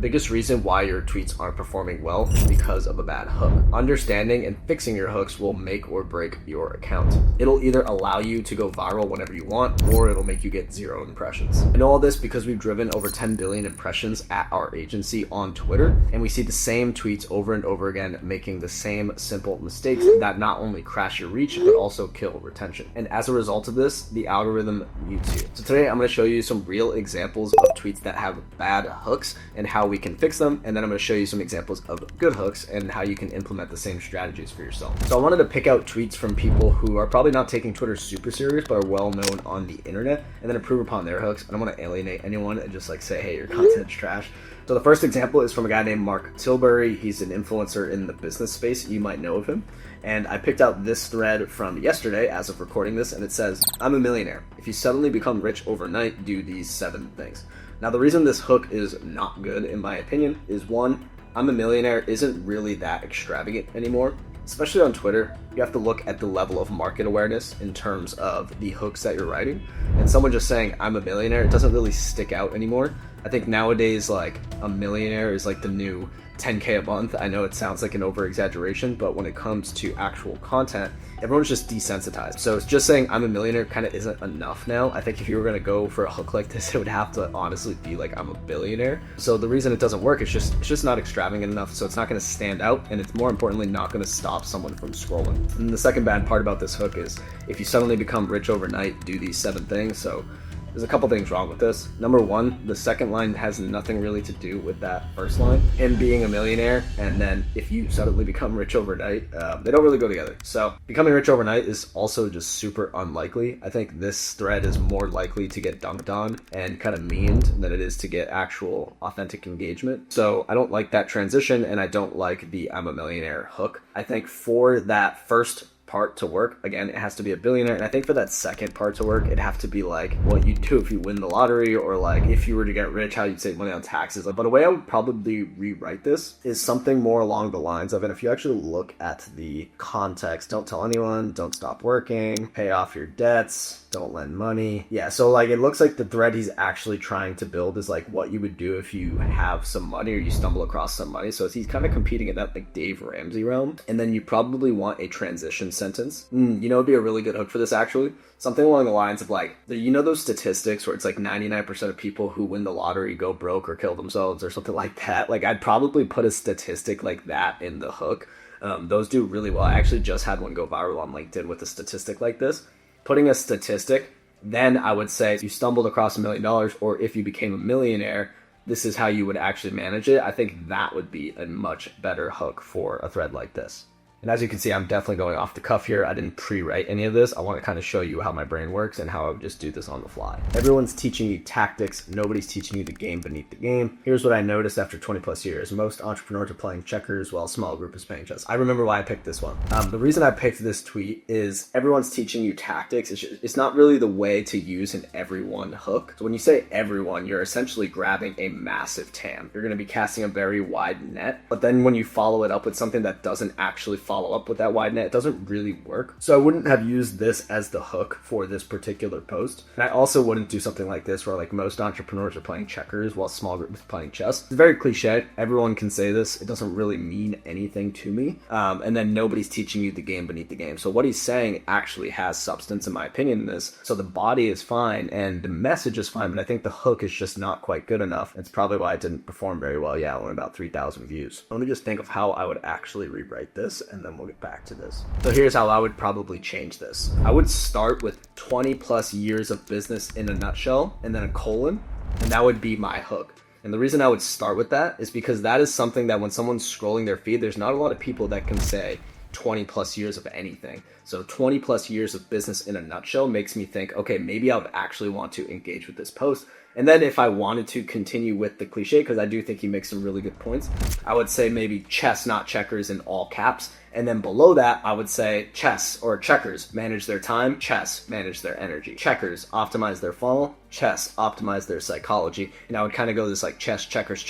biggest reason why your tweets aren't performing well is because of a bad hook. Understanding and fixing your hooks will make or break your account. It'll either allow you to go viral whenever you want, or it'll make you get 0 impressions. I know all this because we've driven over 10 billion impressions at our agency on Twitter, and we see the same tweets over and over again, making the same simple mistakes that not only crash your reach, but also kill retention. And as a result of this, the algorithm mutes you. So today I'm going to show you some real examples of tweets that have bad hooks and how we can fix them. And then I'm going to show you some examples of good hooks and how you can implement the same strategies for yourself. So I wanted to pick out tweets from people who are probably not taking Twitter super serious, but are well known on the internet, and then improve upon their hooks. I don't want to alienate anyone and just like say, hey, your content's trash. So the first example is from a guy named Mark Tilbury. He's an influencer in the business space. You might know of him. And I picked out this thread from yesterday as of recording this, and it says, I'm a millionaire. If you suddenly become rich overnight, do these 7 things. Now, the reason this hook is not good, in my opinion, is one, I'm a millionaire isn't really that extravagant anymore. Especially on Twitter, you have to look at the level of market awareness in terms of the hooks that you're writing. And someone just saying, I'm a millionaire, it doesn't really stick out anymore. I think nowadays, like, a millionaire is like the new 10K a month. I know it sounds like an over-exaggeration, but when it comes to actual content, everyone's just desensitized. So it's just saying I'm a millionaire kind of isn't enough now. I think if you were going to go for a hook like this, it would have to honestly be like I'm a billionaire. So the reason it doesn't work, it's just not extravagant enough, so it's not going to stand out, and it's more importantly not going to stop someone from scrolling. And the second bad part about this hook is if you suddenly become rich overnight, do these 7 things. So there's a couple things wrong with this. Number one, the second line has nothing really to do with that first line. Him being a millionaire, and then if you suddenly become rich overnight, they don't really go together. So becoming rich overnight is also just super unlikely. I think this thread is more likely to get dunked on and kind of memed than it is to get actual authentic engagement. So I don't like that transition, and I don't like the I'm a millionaire hook. I think for that first part to work, again, it has to be a billionaire, and I think for that second part to work, it'd have to be like what you do if you win the lottery, or like if you were to get rich, how you'd save money on taxes. But a way I would probably rewrite this is something more along the lines of, and if you actually look at the context, don't tell anyone, don't stop working, pay off your debts, don't lend money. Yeah, so like it looks like the thread he's actually trying to build is like what you would do if you have some money or you stumble across some money. So he's kind of competing in that like Dave Ramsey realm. And then you probably want a transition sentence. You know, it'd be a really good hook for this actually. Something along the lines of like, you know those statistics where it's like 99% of people who win the lottery go broke or kill themselves or something like that. Like I'd probably put a statistic like that in the hook. Those do really well. I actually just had one go viral on LinkedIn with a statistic like this. Putting a statistic, then I would say if you stumbled across $1 million, or if you became a millionaire, this is how you would actually manage it. I think that would be a much better hook for a thread like this. And as you can see, I'm definitely going off the cuff here. I didn't pre-write any of this. I want to kind of show you how my brain works and how I would just do this on the fly. Everyone's teaching you tactics. Nobody's teaching you the game beneath the game. Here's what I noticed after 20 plus years. Most entrepreneurs are playing checkers while a small group is playing chess. I remember why I picked this one. The reason I picked this tweet is everyone's teaching you tactics. It's not really the way to use an everyone hook. So when you say everyone, you're essentially grabbing a massive TAM. You're going to be casting a very wide net. But then when you follow it up with something that doesn't actually follow up with that wide net, it doesn't really work. So I wouldn't have used this as the hook for this particular post. And I also wouldn't do something like this where like most entrepreneurs are playing checkers while a small group is playing chess. It's very cliche. Everyone can say this. It doesn't really mean anything to me. And then nobody's teaching you the game beneath the game. So what he's saying actually has substance in my opinion in this. So the body is fine and the message is fine, but I think the hook is just not quite good enough. It's probably why it didn't perform very well. Yeah, only about 3,000 views. Let me just think of how I would actually rewrite this, and then we'll get back to this. So here's how I would probably change this. I would start with 20 plus years of business in a nutshell, and then a colon, and that would be my hook. And the reason I would start with that is because that is something that when someone's scrolling their feed, there's not a lot of people that can say 20 plus years of anything. So 20 plus years of business in a nutshell makes me think, okay, maybe I would actually want to engage with this post. And then if I wanted to continue with the cliche, because I do think he makes some really good points, I would say maybe chess, not checkers, in all caps. And then below that, I would say chess or checkers manage their time, chess manage their energy, checkers optimize their funnel, chess optimize their psychology. And I would kind of go this like chess, checkers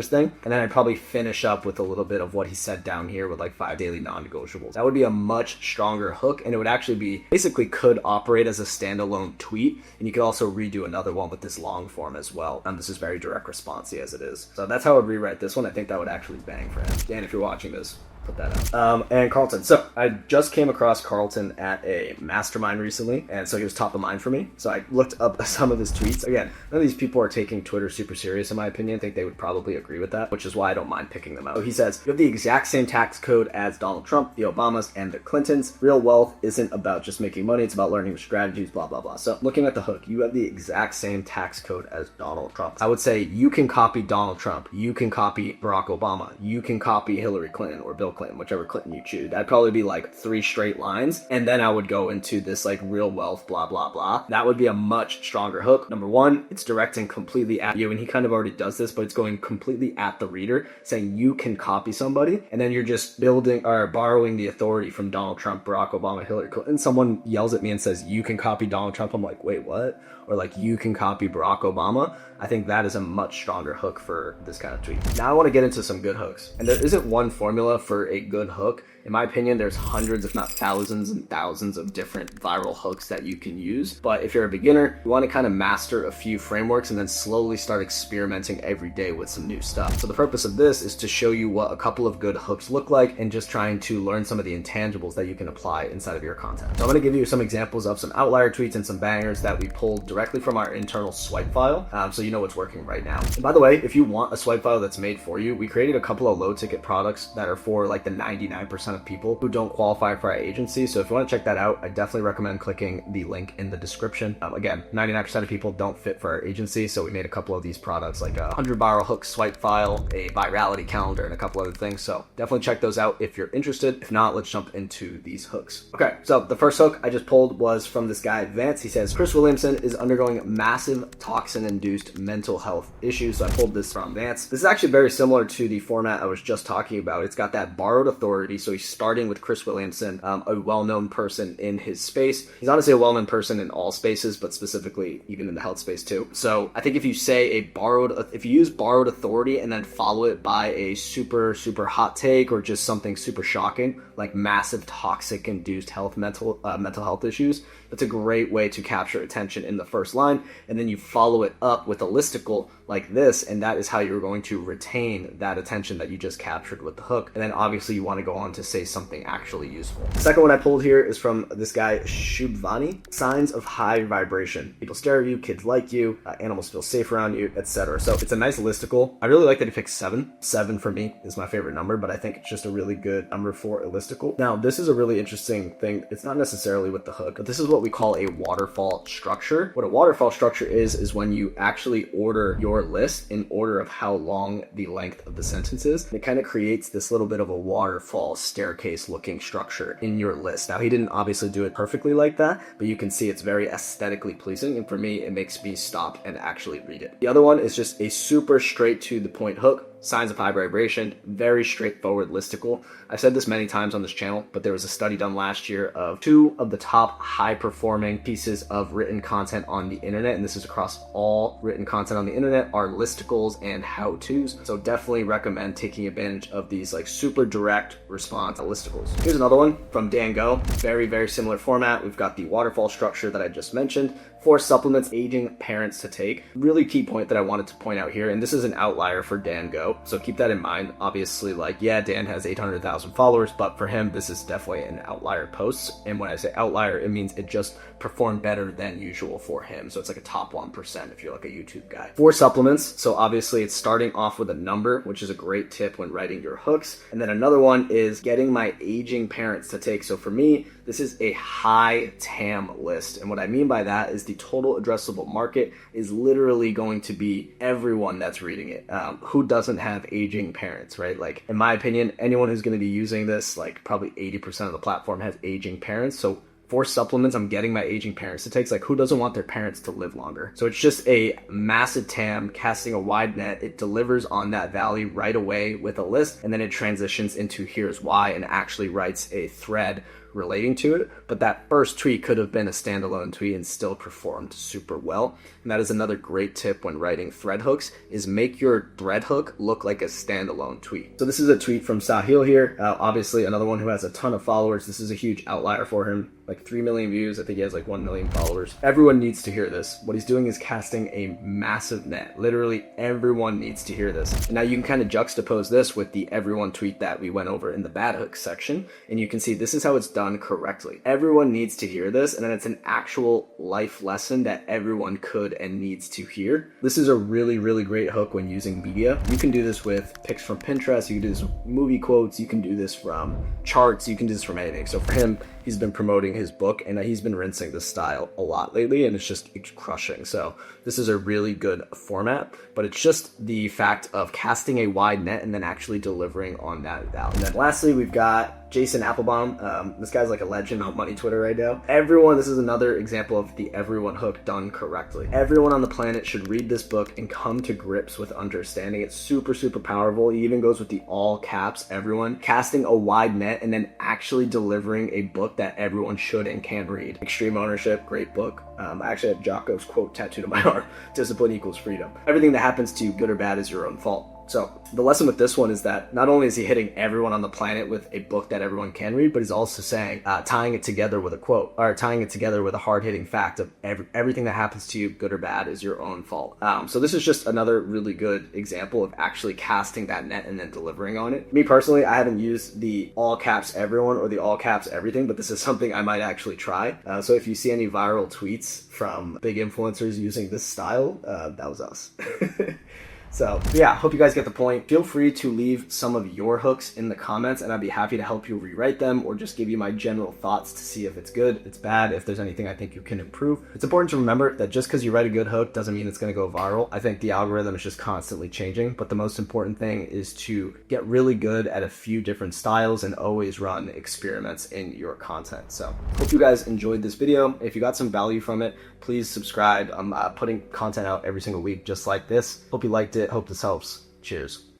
thing. And then I'd probably finish up with a little bit of what he said down here with like 5 daily non-negotiables. That would be a much stronger hook, and it would actually be basically could operate as a standalone tweet. And you could also redo another one with this long long form as well. This is very direct responsey as it is. So that's how I would rewrite this one. I think that would actually bang for him. Dan, if you're watching this, put that out. And Carlton. So I just came across Carlton at a mastermind recently, and so he was top of mind for me. So I looked up some of his tweets. Again, none of these people are taking Twitter super serious, in my opinion. I think they would probably agree with that, which is why I don't mind picking them out. So he says, you have the exact same tax code as Donald Trump, the Obamas, and the Clintons. Real wealth isn't about just making money. It's about learning strategies, blah, blah, blah. So looking at the hook, you have the exact same tax code as Donald Trump. I would say you can copy Donald Trump. You can copy Barack Obama. You can copy Hillary Clinton or Bill Clinton, whichever Clinton you choose. That'd probably be like 3 straight lines. And then I would go into this like real wealth, blah, blah, blah. That would be a much stronger hook. Number one, it's directing completely at you. And he kind of already does this, but it's going completely at the reader, saying you can copy somebody. And then you're just building or borrowing the authority from Donald Trump, Barack Obama, Hillary Clinton. Someone yells at me and says, you can copy Donald Trump. I'm like, wait, what? Or like, you can copy Barack Obama. I think that is a much stronger hook for this kind of tweet. Now I want to get into some good hooks. And there isn't one formula for a good hook. In my opinion, there's hundreds, if not thousands and thousands of different viral hooks that you can use. But if you're a beginner, you want to kind of master a few frameworks and then slowly start experimenting every day with some new stuff. So the purpose of this is to show you what a couple of good hooks look like and just trying to learn some of the intangibles that you can apply inside of your content. So I'm going to give you some examples of some outlier tweets and some bangers that we pulled directly from our internal swipe file. So you know what's working right now. And by the way, if you want a swipe file that's made for you, we created a couple of low ticket products that are for like the 99% of people who don't qualify for our agency. So if you want to check that out, I definitely recommend clicking the link in the description. Again, 99% of people don't fit for our agency. So we made a couple of these products like a 100 viral hook swipe file, a virality calendar, and a couple other things. So definitely check those out if you're interested. If not, let's jump into these hooks. Okay, so the first hook I just pulled was from this guy, Vance. He says, Chris Williamson is undergoing massive toxin-induced mental health issues. So I pulled this from Vance. This is actually very similar to the format I was just talking about. It's got that borrowed authority. So he's starting with Chris Williamson, a well-known person in his space. He's honestly a well-known person in all spaces, but specifically even in the health space too. So I think if you say if you use borrowed authority and then follow it by a super hot take or just something super shocking, like massive toxic induced mental health issues, that's a great way to capture attention in the first line. And then you follow it up with a listicle like this, and that is how you're going to retain that attention that you just captured with the hook. And then obviously you want to go on to say something actually useful. The second one I pulled here is from this guy Shubvani. Signs of high vibration. People stare at you, kids like you, animals feel safe around you, etc. So it's a nice listicle. I really like that he picked 7. 7 for me is my favorite number, but I think it's just a really good number for a listicle. Now this is a really interesting thing. It's not necessarily with the hook, but this is what we call a waterfall structure. What a waterfall structure is when you actually order your list in order of how long the length of the sentence is. And it kind of creates this little bit of a waterfall staircase looking structure in your list. Now he didn't obviously do it perfectly like that, but you can see it's very aesthetically pleasing, and for me it makes me stop and actually read it. The other one is just a super straight to the point hook. Signs of high vibration, very straightforward listicle. I've said this many times on this channel, but there was a study done last year of 2 of the top high performing pieces of written content on the internet, and this is across all written content on the internet, are listicles and how-tos. So definitely recommend taking advantage of these like super direct response listicles. Here's another one from Dan Go. Very similar format. We've got the waterfall structure that I just mentioned. 4 supplements aging parents to take. Really key point that I wanted to point out here, and this is an outlier for Dan Go, so keep that in mind. Obviously, like, yeah, Dan has 800,000 followers, but for him, this is definitely an outlier post. And when I say outlier, it means it just performed better than usual for him. So it's like a top 1% if you're like a YouTube guy. 4 supplements. So obviously it's starting off with a number, which is a great tip when writing your hooks. And then another one is getting my aging parents to take. So for me, this is a high TAM list. And what I mean by that is the total addressable market is literally going to be everyone that's reading it. Who doesn't have aging parents, right? Like, in my opinion, anyone who's going to be using this, like probably 80% of the platform has aging parents. So 4 supplements, I'm getting my aging parents to take. Like, who doesn't want their parents to live longer? So it's just a massive TAM, casting a wide net. It delivers on that value right away with a list, and then it transitions into here's why and actually writes a thread relating to it, but that first tweet could have been a standalone tweet and still performed super well. And that is another great tip when writing thread hooks, is make your thread hook look like a standalone tweet. So this is a tweet from Sahil here, obviously another one who has a ton of followers. This is a huge outlier for him, like 3 million views. I think he has like 1 million followers. Everyone needs to hear this. What he's doing is casting a massive net. Literally everyone needs to hear this. And now you can kind of juxtapose this with the everyone tweet that we went over in the bad hook section, and you can see this is how it's done correctly. Everyone needs to hear this, and then it's an actual life lesson that everyone could and needs to hear. This is a really, really great hook when using media. You can do this with pics from Pinterest, you can do this with movie quotes, you can do this from charts, you can do this from anything. So for him, he's been promoting his book, and he's been rinsing this style a lot lately, and it's crushing. So this is a really good format, but it's just the fact of casting a wide net and then actually delivering on that value. And then lastly, we've got Jason Applebaum. This guy's like a legend on money Twitter right now. This is another example of the everyone hook done correctly. Everyone on the planet should read this book and come to grips with understanding. It's super, super powerful. He even goes with the all caps, everyone, casting a wide net and then actually delivering a book that everyone should and can read. Extreme Ownership, great book. I actually have Jocko's quote tattooed on my arm. Discipline equals freedom. Everything that happens to you, good or bad, is your own fault. So the lesson with this one is that not only is he hitting everyone on the planet with a book that everyone can read, but he's also saying, tying it together with a quote, or tying it together with a hard-hitting fact of everything that happens to you, good or bad, is your own fault. So this is just another really good example of actually casting that net and then delivering on it. Me personally, I haven't used the all caps everyone or the all caps everything, but this is something I might actually try. So if you see any viral tweets from big influencers using this style, that was us. So yeah, hope you guys get the point. Feel free to leave some of your hooks in the comments, and I'd be happy to help you rewrite them or just give you my general thoughts to see if it's good, it's bad, if there's anything I think you can improve. It's important to remember that just because you write a good hook doesn't mean it's going to go viral. I think the algorithm is just constantly changing, but the most important thing is to get really good at a few different styles and always run experiments in your content. So hope you guys enjoyed this video. If you got some value from it, please subscribe. I'm putting content out every single week just like this. Hope you liked it. Hope this helps. Cheers.